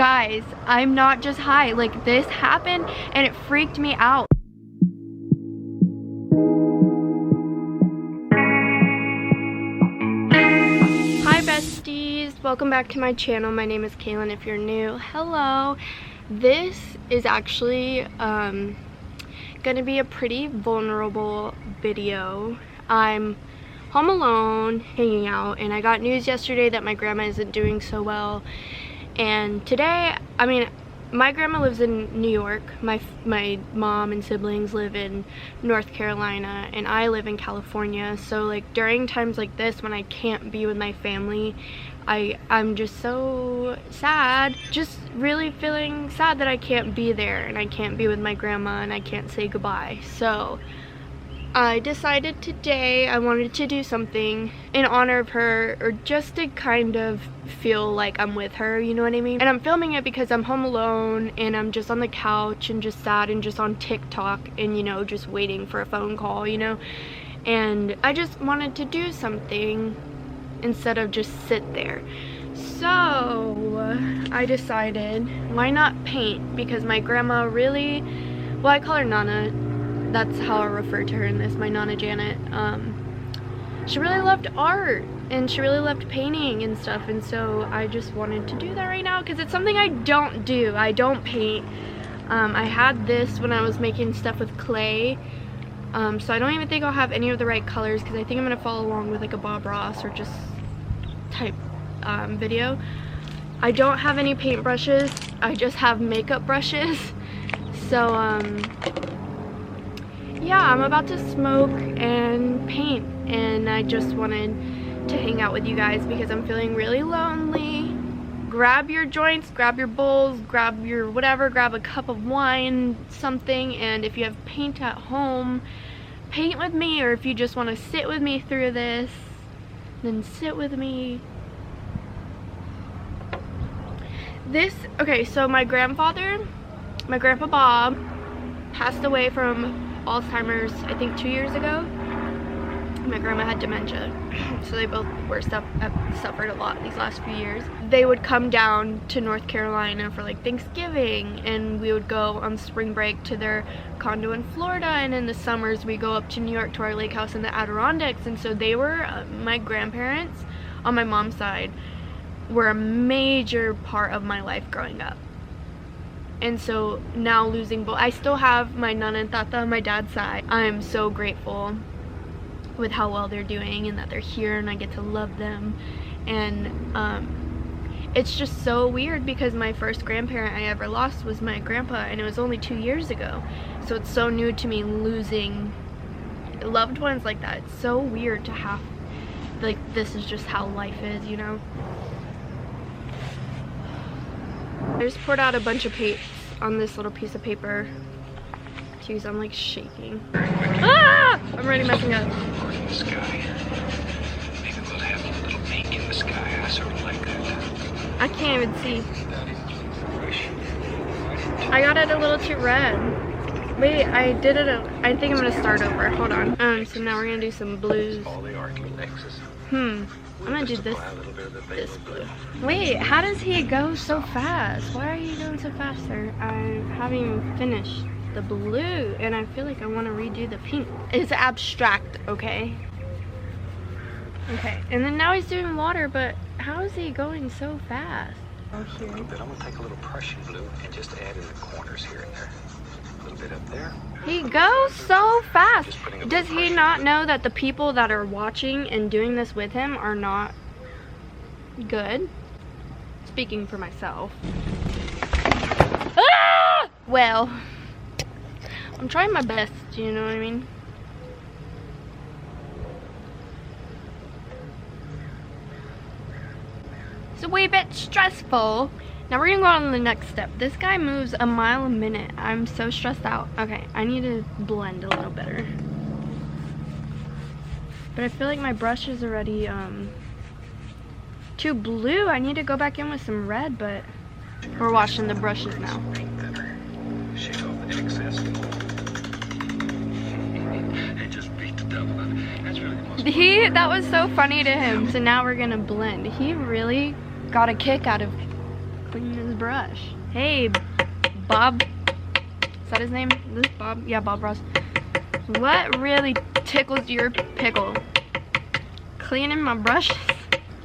Guys, I'm not just high. Like, this happened and it freaked me out. Hi besties, welcome back to my channel. My name is Kaelyn if you're new. Hello. This is actually gonna be a pretty vulnerable video. I'm home alone, hanging out, and I got news yesterday that my grandma isn't doing so well. And today, I mean, my grandma lives in New York. My mom and siblings live in North Carolina, and I live in California. So like during times like this when I can't be with my family, I'm just so sad. Just really feeling sad that I can't be there and I can't be with my grandma and I can't say goodbye. So I decided today I wanted to do something in honor of her, or just to kind of feel like I'm with her, you know what I mean? And I'm filming it because I'm home alone and I'm just on the couch and just sad and just on TikTok and, you know, just waiting for a phone call, you know? And I just wanted to do something instead of just sit there. So I decided, why not paint? Because my grandma really, well, I call her Nana. That's how I refer to her in this, my Nana Janet. She really loved art and she really loved painting and stuff, and so I just wanted to do that right now because it's something I don't do. I don't paint. I had this when I was making stuff with clay, so I don't even think I'll have any of the right colors because I think I'm gonna follow along with like a Bob Ross or just type video. I don't have any paint brushes. I just have makeup brushes. So yeah, I'm about to smoke and paint, and I just wanted to hang out with you guys because I'm feeling really lonely. Grab your joints, grab your bowls, grab your whatever, grab a cup of wine, something, and if you have paint at home, paint with me, or if you just want to sit with me through this, then sit with me. Okay, so my grandpa Bob, passed away from Alzheimer's, I think 2 years ago. My grandma had dementia, so they both have suffered a lot these last few years. They would come down to North Carolina for like Thanksgiving, and we would go on spring break to their condo in Florida, and in the summers we go up to New York to our lake house in the Adirondacks. And so they were, my grandparents on my mom's side were a major part of my life growing up. And so now losing both, I still have my Nana and Tata on my dad's side. I'm so grateful with how well they're doing and that they're here and I get to love them. And it's just so weird because my first grandparent I ever lost was my grandpa, and it was only 2 years ago. So it's so new to me losing loved ones like that. It's so weird to have, like, this is just how life is, you know? I just poured out a bunch of paints on this little piece of paper. Jeez, I'm like shaking. Ah! I'm already messing up. In the sky. Maybe we'll have a little pink in the sky. I sort of like that. I can't even see. I got it a little too red. Wait, I did it. I think I'm gonna start over. Hold on. So now we're gonna do some blues. I'm gonna do this blue. Wait, how does he go so fast? Why are you going so fast, sir? I haven't even finished the blue, and I feel like I want to redo the pink. It's abstract, okay? Okay, and then now he's doing water, but how is he going so fast? Oh, here. A little bit. I'm gonna take a little Prussian blue and just add in the corners here and there. A little bit up there. He goes so fast. Does he not know that the people that are watching and doing this with him are not good? Speaking for myself. Ah! Well, I'm trying my best, you know what I mean? It's a wee bit stressful. Now we're gonna go on to the next step. This guy moves a mile a minute. I'm so stressed out. Okay, I need to blend a little better. But I feel like my brush is already too blue. I need to go back in with some red, but we're washing the brushes now. Shake off the excess. And just beat the devil out of it. That's really the most That was so funny to him. So now we're gonna blend. He really got a kick out of clean his brush. Hey, Bob. Is that his name? Is this Bob? Yeah, Bob Ross. What really tickles your pickle? Cleaning my brushes?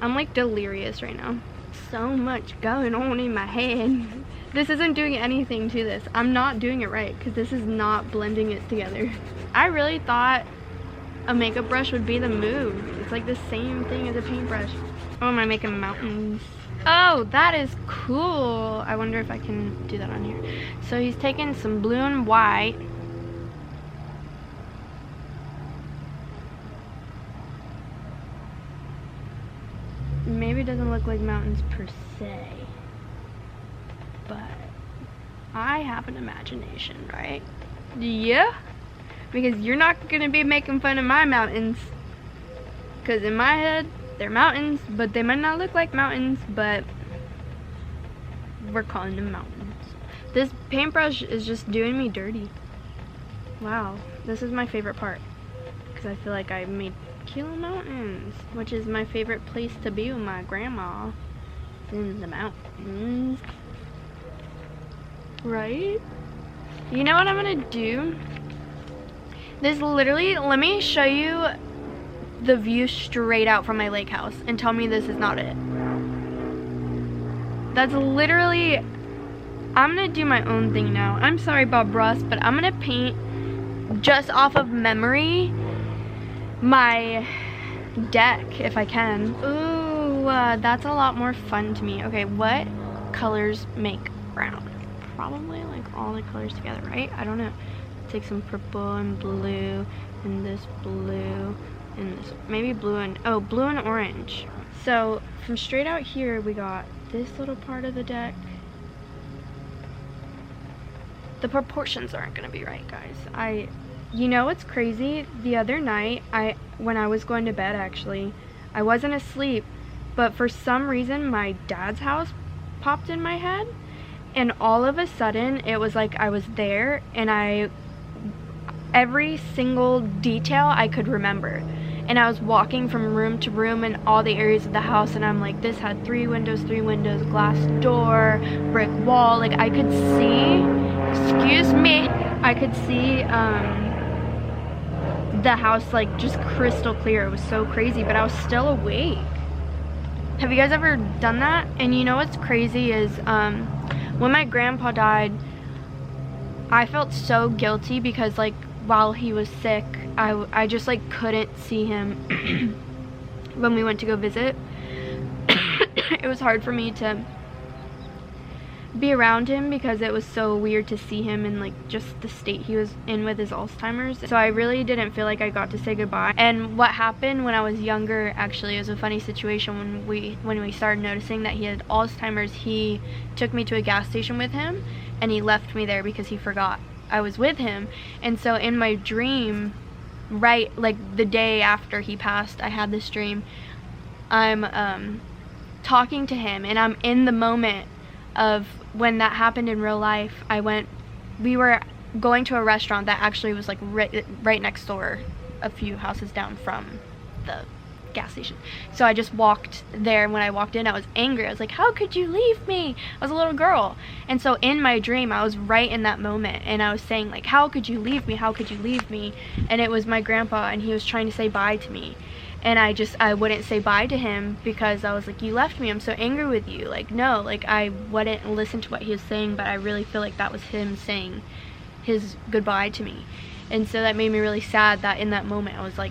I'm like delirious right now. So much going on in my head. This isn't doing anything to this. I'm not doing it right because this is not blending it together. I really thought a makeup brush would be the move. It's like the same thing as a paintbrush. Oh, am I making mountains? Oh, that is cool. I wonder if I can do that on here. So he's taking some blue and white. Maybe it doesn't look like mountains per se, but I have an imagination, right? Yeah, because you're not gonna be making fun of my mountains, because in my head they're mountains, but they might not look like mountains, but we're calling them mountains. This paintbrush is just doing me dirty. Wow, this is my favorite part, because I feel like I made Kaelyn Mountains, which is my favorite place to be with my grandma. It's in the mountains, right? You know what I'm gonna do? This literally, let me show you the view straight out from my lake house and tell me this is not it. That's literally, I'm gonna do my own thing now. I'm sorry, Bob Ross, but I'm gonna paint just off of memory my deck if I can. Ooh, that's a lot more fun to me. Okay, what colors make brown? Probably like all the colors together, right? I don't know. Take some purple and blue and this blue and this, maybe blue and, oh, blue and orange. So from straight out here we got this little part of the deck. The proportions aren't gonna be right, guys. You know what's crazy? The other night, when I was going to bed actually, I wasn't asleep, but for some reason my dad's house popped in my head, and all of a sudden it was like I was there, and every single detail I could remember. And I was walking from room to room in all the areas of the house, and I'm like, this had 3 windows, glass door, brick wall. Like I could see, excuse me, I could see the house like just crystal clear. It was so crazy, but I was still awake. Have you guys ever done that? And you know what's crazy is when my grandpa died, I felt so guilty because like while he was sick, I just like couldn't see him when we went to go visit. It was hard for me to be around him because it was so weird to see him in like just the state he was in with his Alzheimer's. So I really didn't feel like I got to say goodbye. And what happened when I was younger, actually, it was a funny situation. When we started noticing that he had Alzheimer's, he took me to a gas station with him and he left me there because he forgot I was with him. And so in my dream, right like the day after he passed, I had this dream. I'm talking to him, and I'm in the moment of when that happened in real life. We were going to a restaurant that actually was like right next door, a few houses down from the gas station. So I just walked there, and when I walked in I was angry. I was like, how could you leave me? I was a little girl. And so in my dream I was right in that moment, and I was saying like, how could you leave me? How could you leave me? And it was my grandpa, and he was trying to say bye to me. And I wouldn't say bye to him because I was like, you left me, I'm so angry with you. Like, no, like I wouldn't listen to what he was saying, but I really feel like that was him saying his goodbye to me. And so that made me really sad that in that moment I was like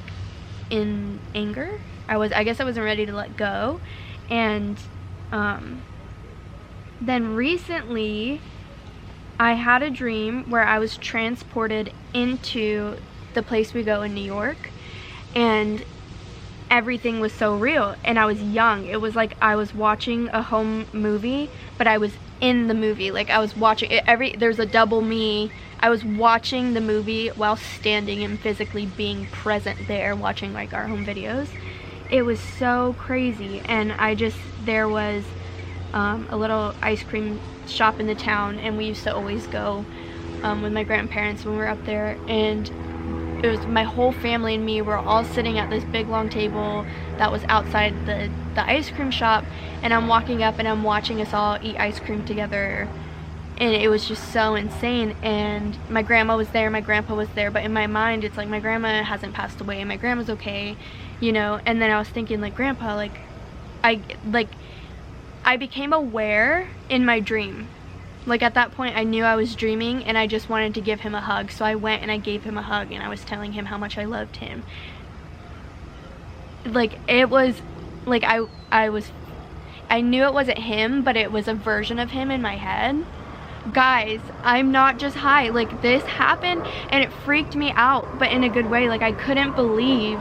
in anger. I guess I wasn't ready to let go. And then recently I had a dream where I was transported into the place we go in New York, and everything was so real, and I was young. It was like I was watching a home movie, but I was in the movie. Like I was watching it, there's a double me. I was watching the movie while standing and physically being present there, watching like our home videos. It was so crazy. And there was a little ice cream shop in the town, and we used to always go with my grandparents when we were up there, and It was my whole family and me were all sitting at this big long table that was outside the ice cream shop, and I'm walking up and I'm watching us all eat ice cream together, and it was just so insane. And my grandma was there, my grandpa was there, but in my mind it's like my grandma hasn't passed away, my grandma's okay, you know. And then I was thinking, like, grandpa, like I became aware in my dream. Like, at that point I knew I was dreaming and I just wanted to give him a hug, so I went and I gave him a hug and I was telling him how much I loved him. Like, it was like I knew it wasn't him, but it was a version of him in my head. Guys, I'm not just high. Like, this happened and it freaked me out, but in a good way. Like, I couldn't believe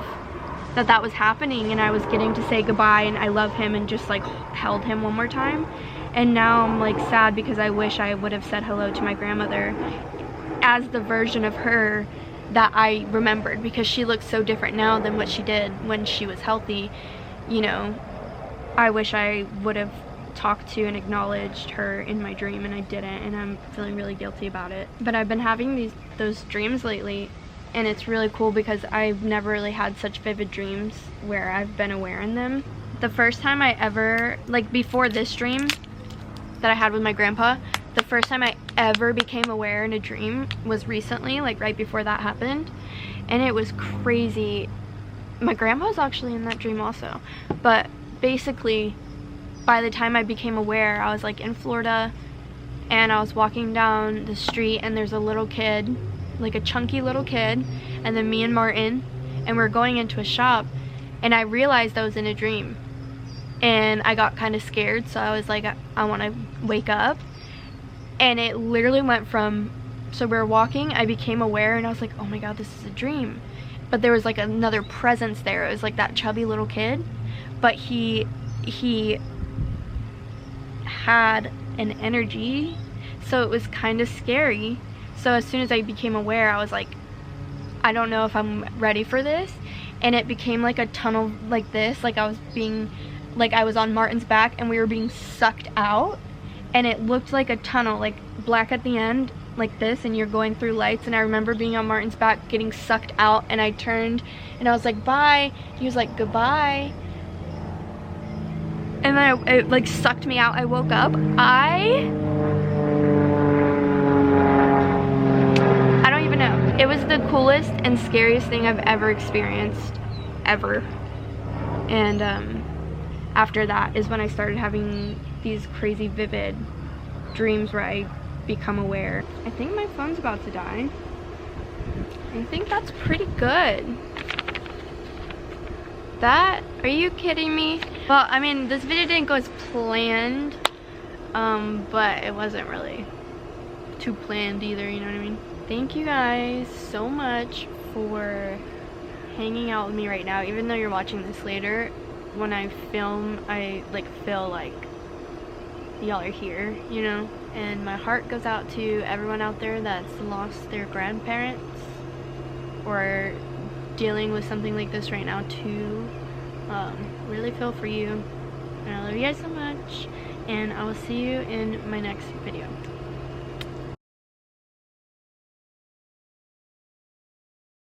that that was happening, and I was getting to say goodbye and I love him and just like held him one more time. And now I'm like sad because I wish I would have said hello to my grandmother as the version of her that I remembered, because she looks so different now than what she did when she was healthy, you know. I wish I would have talked to and acknowledged her in my dream, and I didn't, and I'm feeling really guilty about it. But I've been having those dreams lately, and it's really cool because I've never really had such vivid dreams where I've been aware in them. The first time I ever, like before this dream that I had with my grandpa, the first time I ever became aware in a dream was recently, like right before that happened, and it was crazy. My grandpa was actually in that dream also, but basically by the time I became aware, I was like in Florida and I was walking down the street and there's a little kid, like a chunky little kid, and then me and Martin, and we're going into a shop, and I realized I was in a dream and I got kind of scared, so I was like, I want to wake up. And it literally went from, so we were walking, I became aware and I was like, oh my god, this is a dream. But there was like another presence there. It was like that chubby little kid, but he had an energy, so it was kind of scary. So as soon as I became aware, I was like, I don't know if I'm ready for this. And it became like a tunnel like this, like I was on Martin's back and we were being sucked out, and it looked like a tunnel, like black at the end, like this, and you're going through lights. And I remember being on Martin's back getting sucked out, and I turned and I was like, bye. He was like, goodbye. And then it like sucked me out. I woke up. I don't even know. It was the coolest and scariest thing I've ever experienced, ever. And after that is when I started having these crazy vivid dreams where I become aware. I think my phone's about to die. I think that's pretty good. Are you kidding me? Well, I mean, this video didn't go as planned, but it wasn't really too planned either, you know what I mean? Thank you guys so much for hanging out with me right now. Even though you're watching this later, when I film, I like feel like y'all are here, you know? And my heart goes out to everyone out there that's lost their grandparents or dealing with something like this right now too. Really feel for you, and I love you guys so much, and I will see you in my next video.